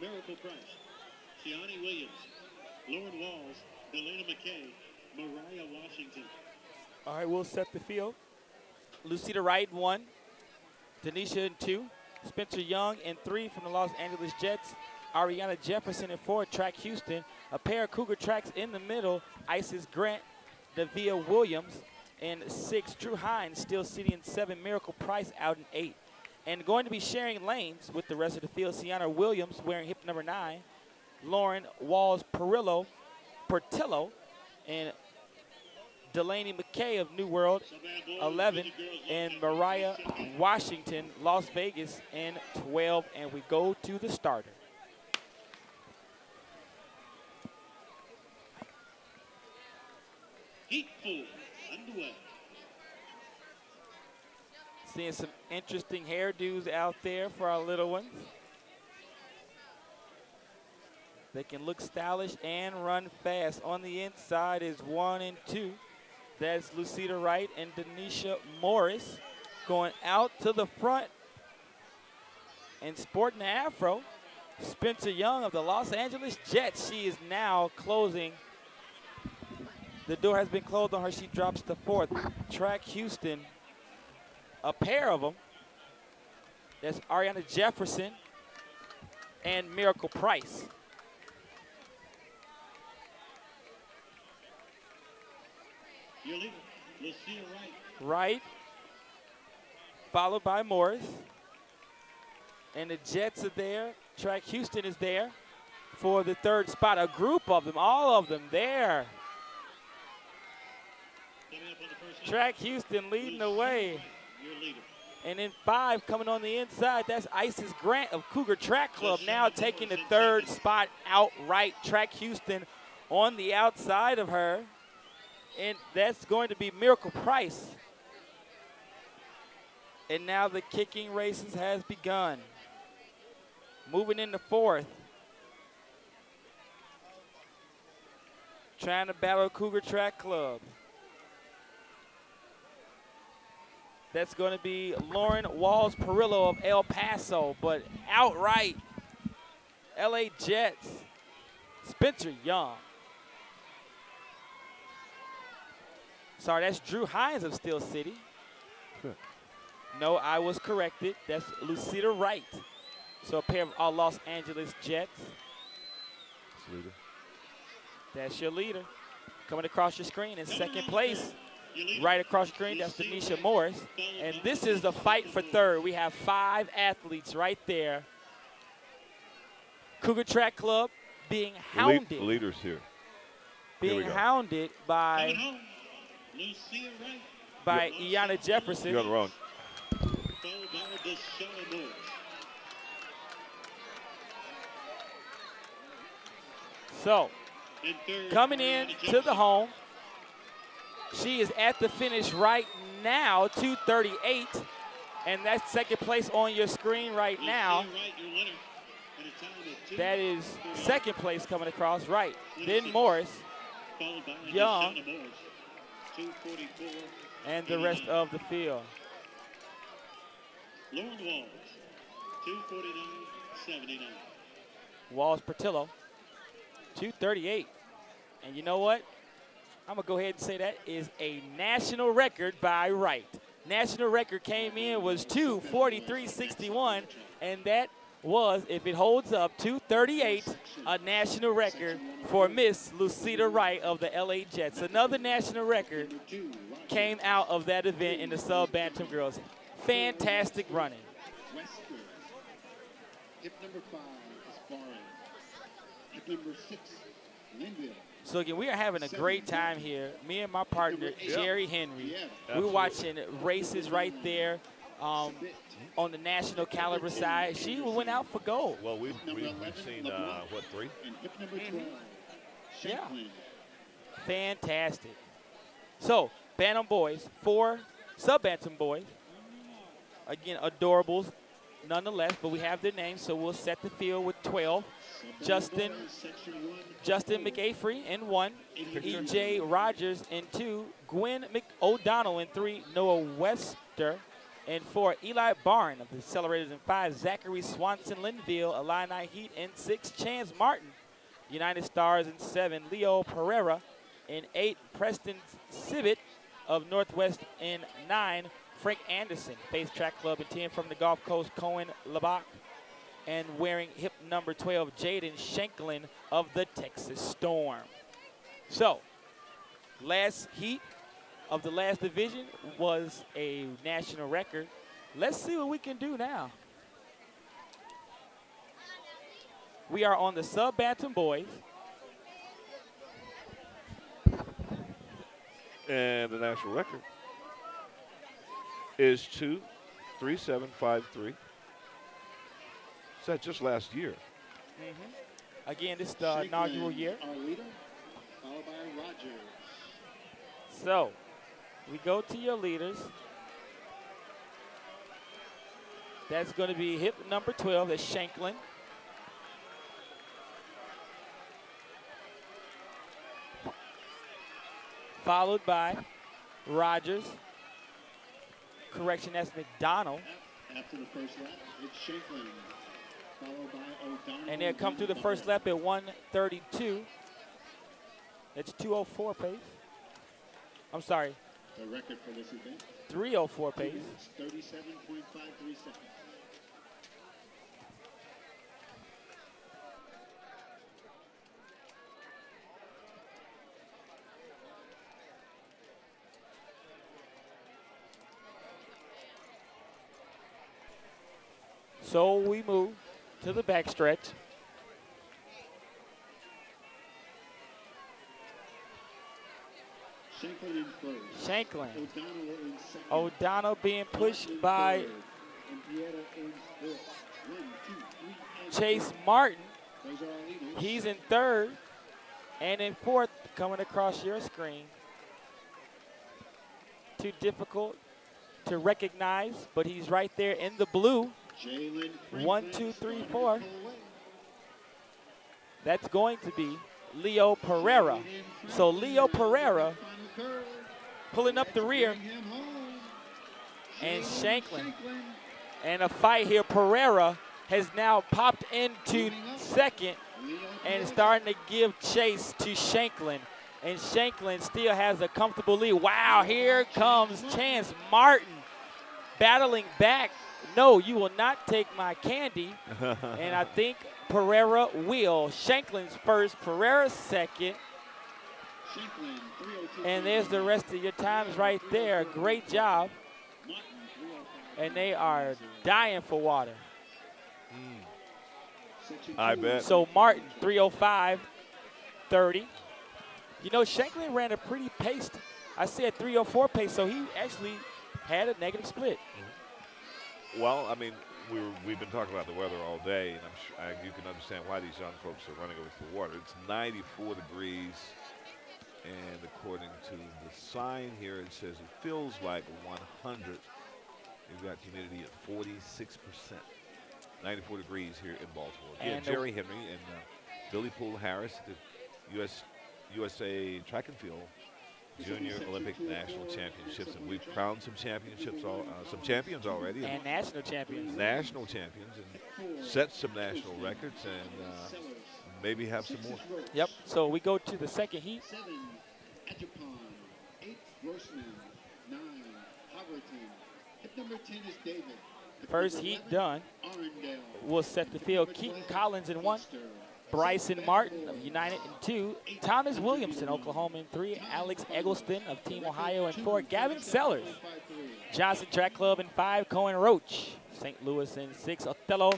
Miracle Price, Tiani Williams, Lauren Walls, Delana McKay, Mariah Washington. All right, we'll set the field. Lucita Wright in 1, Denisha in 2, Spencer Young in 3 from the Los Angeles Jets, Ariana Jefferson in 4, Track Houston. A pair of Cougar tracks in the middle, Isis Grant, Davia Williams in 6, Drew Hines still sitting in 7, Miracle Price out in 8. And going to be sharing lanes with the rest of the field, Sienna Williams wearing hip number 9, Lauren Walls-Portillo, and Delaney McKay of New World, 11, and Mariah Washington, Las Vegas, in 12, and we go to the starter. Heat 4 underway. Seeing some interesting hairdos out there for our little ones. They can look stylish and run fast. On the inside is 1 and 2. That's Lucita Wright and Denisha Morris going out to the front. And sporting the afro, Spencer Young of the Los Angeles Jets. She is now closing. The door has been closed on her. She drops the 4th. Track Houston, a pair of them. That's Ariana Jefferson and Miracle Price. Your leader, Lucita Wright. Wright, followed by Morris. And the Jets are there. Track Houston is there for the 3rd spot. A group of them, all of them there. Track Houston leading the way. And in 5 coming on the inside, that's Isis Grant of Cougar Track Club now taking the 3rd spot outright. Track Houston on the outside of her. And that's going to be Miracle Price. And now the kicking races has begun. Moving into 4th. Trying to battle Cougar Track Club. That's going to be Lauren Walls-Portillo of El Paso, but outright, LA Jets, Spencer Young. Sorry, that's Drew Hines of Steel City. No, I was corrected. That's Lucita Wright. So a pair of all Los Angeles Jets. That's your leader. Coming across your screen in 2nd place. Right across the screen, that's Denisha Morris. And this is the fight for 3rd. We have 5 athletes right there. Cougar Track Club being hounded. The leaders here. Being hounded by Iana Jefferson. You're on the wrong. So, coming in to the home, she is at the finish right now, 2:38, and that's 2nd place on your screen right now. That is 2nd place coming across, right. Then Morris, Young, and the rest of the field. Lauren Walls, 2:49.79. Walls-Portillo, 2:38. And you know what? I'm going to go ahead and say that is a national record by Wright. National record came in was 2:43.61, and that was, if it holds up, 2:38, a national record for Miss Lucita Wright of the LA Jets. Another national record came out of that event in the sub-bantam girls. Fantastic running. Hip number 5 is Barron. Hip number 6, Linville. So again, we are having a great time here. Me and my partner, Jerry Henry. We're watching races right there on the national caliber side. She went out for gold. Well, we've seen, what, 3? Yeah. Fantastic. So, bantam boys, 4 sub-bantam boys. Again, adorables nonetheless, but we have their names, so we'll set the field with 12. Justin McAfee in 1, E.J. Rogers in 2, Gwen O'Donnell in 3, Noah Webster in 4, Eli Barn of the Accelerators. In 5, Zachary Swanson Linville, Illini Heat. In 6, Chance Martin, United Stars. In 7, Leo Pereira. In 8, Preston Civet of Northwest. In 9, Frank Anderson, Faith Track Club. In 10, from the Gulf Coast, Cohen Labach. And wearing hip number 12, Jaden Shanklin of the Texas Storm. So, last heat of the last division was a national record. Let's see what we can do now. We are on the sub-bantam boys. And the national record is 2:37.53. Set just last year. Again, this is the inaugural year. Our leader, followed by Rogers. So, we go to your leaders. That's going to be hip number 12, that's Shanklin. Followed by Rogers. Correction, that's McDonald. After the first lap, it's Shanklin, followed by O'Donnell. And they'll come through the first lap at 1:32. That's 2:04 pace. I'm sorry. The record for this event, 3:04 pace. 37.53 seconds. So we move to the backstretch. Shanklin in first. Shanklin. O'Donnell in second. O'Donnell being pushed Martin in by third. And Pieta in fourth. 1, 2, 3, and Chase 4. Martin. Those are our leaders. He's in third. And in fourth, coming across your screen. Too difficult to recognize, but he's right there in the blue. Jalen 1, 2, 3, 4. Franklin. That's going to be Leo Pereira. So Leo Pereira pulling up the rear, and Shanklin. And a fight here. Pereira has now popped into second and starting to give chase to Shanklin. And Shanklin still has a comfortable lead. Wow, here comes Chance Martin battling back. No, you will not take my candy. And I think Pereira will. Shanklin's first, Pereira second. And there's the rest of your times right there. Great job. And they are dying for water. I bet. So Martin, 3:05.30. You know, Shanklin ran a pretty paced, I said 3:04 pace, so he actually had a negative split. Well, I mean, we've been talking about the weather all day, and I'm sure you can understand why these young folks are running over the water. It's 94 degrees, and according to the sign here, it says it feels like 100. You've got humidity at 46%. 94 degrees here in Baltimore. Again, Jerry Henry and Billy Poole Harris, the USA Track and Field Junior Olympic National Championships, and we've crowned some championships, some champions already, and national champions. National champions, and set some national records, and maybe have some more. Yep. So we go to the second heat. 7, Adjupon. 8, Grossman. 9, Hoverton. Hip number 10 is David. Hip First number heat 11, done. Arundel. We'll set the field. Keaton Collins in 1. Bryson Martin of United in 2. Thomas Williamson, Oklahoma in 3. Alex Eggleston of Team Ohio in 4. Gavin Sellers, Johnson Track Club in 5. Cohen Roach, St. Louis in 6. Othello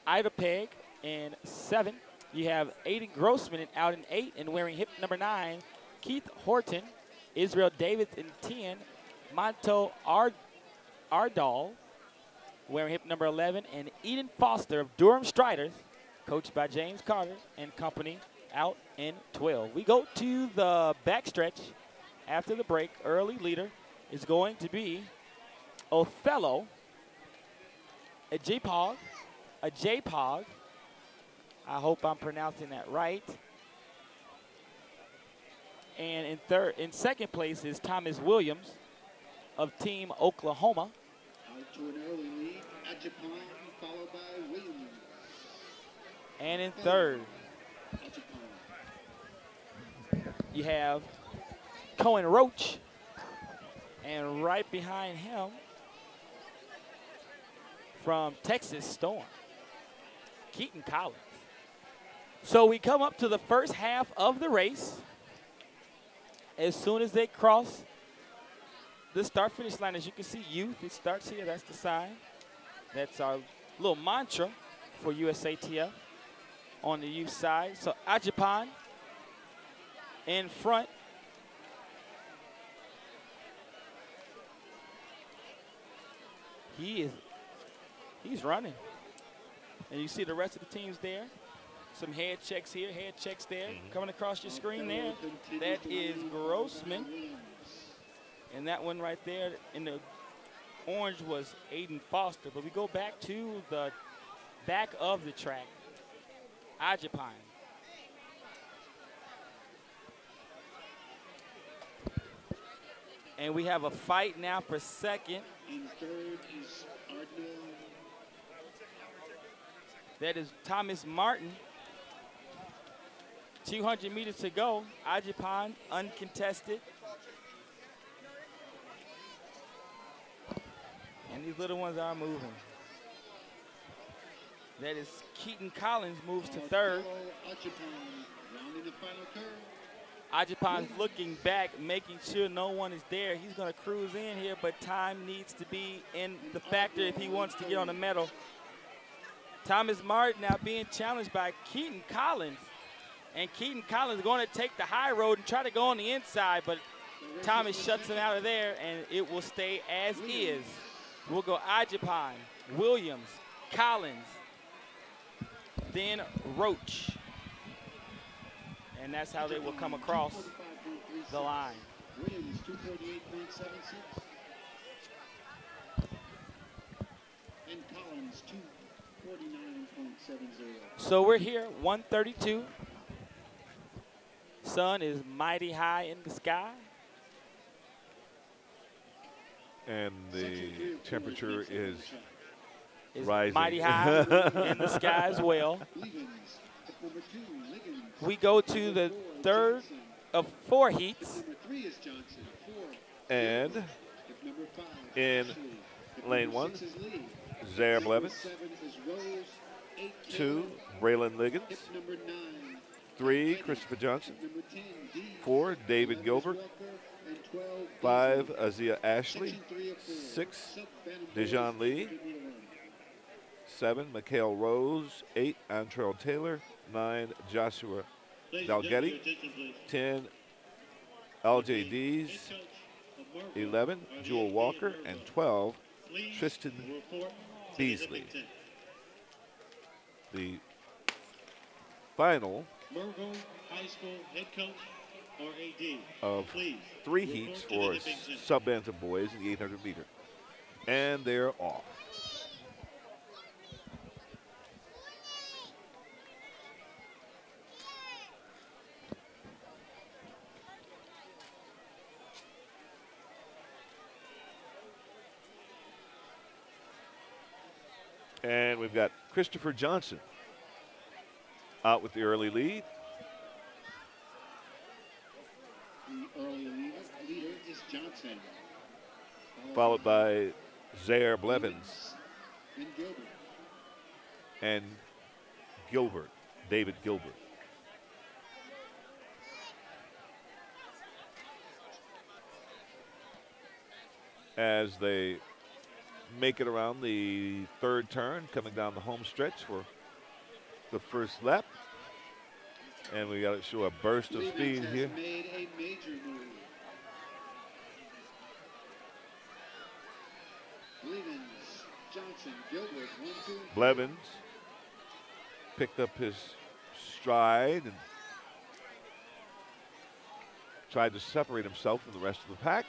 Idapeg in 7. You have Aiden Grossman out in 8 and wearing hip number 9. Keith Horton, Israel Davis in 10. Monto Ardal wearing hip number 11. And Eden Foster of Durham Striders, coached by James Carter and company, out in 12. We go to the backstretch after the break. Early leader is going to be Othello, a J-Pog. I hope I'm pronouncing that right. And in second place is Thomas Williams of Team Oklahoma. To an early lead, Ajapon, followed by Williams. And in third, Ajapon. you have Cohen Roach. And right behind him, from Texas Storm, Keaton Collins. So we come up to the first half of the race. As soon as they cross the start-finish line, as you can see, youth, it starts here. That's the sign. That's our little mantra for USATF on the youth side. So Ajapon in front. He's running. And you see the rest of the teams there. Some head checks here, head checks there. Coming across your screen there, that is Grossman. And that one right there in the orange was Aiden Foster. But we go back to the back of the track. Ajapon. And we have a fight now for second. In third is Ardnell. That is Thomas Martin. 200 meters to go. Ajapon uncontested. And these little ones are moving. That is Keaton Collins moves to third. Ajapon rounding the final curve. Ajapon's looking back, making sure no one is there. He's going to cruise in here, but time needs to be in the factor if he wants to get on the medal. Thomas Martin now being challenged by Keaton Collins. And Keaton Collins is going to take the high road and try to go on the inside, but Thomas shuts him out of there, and it will stay as is. We'll go Ajapon, Williams, Collins, then Roach. And that's how they will come across the line. Williams 248.76. And Collins 249.70. So we're here, 132. Sun is mighty high in the sky. And the temperature is rising. Mighty high in the sky as well. We go to the third of 4 heats. And in lane 1, Zaire Blevins. 2, Braylon Liggins. 3, Christopher Johnson. 4, David Gilbert. 5, Azia Ashley. 6, Dejon Lee. 7, Mikhail Rose. 8, Antrell Taylor. 9, Joshua Dalgetti. 10, LJ Dees. 11, Jewel Walker. And 12, Tristan Beasley. The final Merville High School head coach or AD of 3 heats for sub-bantam boys in the 800 meter. And they're off. And we've got Christopher Johnson out with the early lead. The early leader is Johnson. Followed by Zaire Blevins And Gilbert. and Gilbert, David Gilbert. As they make it around the third turn, coming down the home stretch for the first lap. And we got to show a burst of speed here. Made a major move. Blevins, Johnson, Gilbert, 1, 2. Blevins picked up his stride and tried to separate himself from the rest of the pack.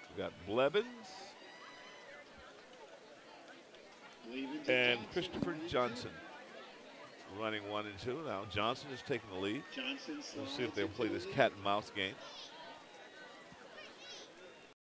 We've got Blevins and Christopher Johnson running 1 and 2 now. Johnson is taking the lead. Johnson We'll slides see if they'll into play the this lead. cat and mouse game.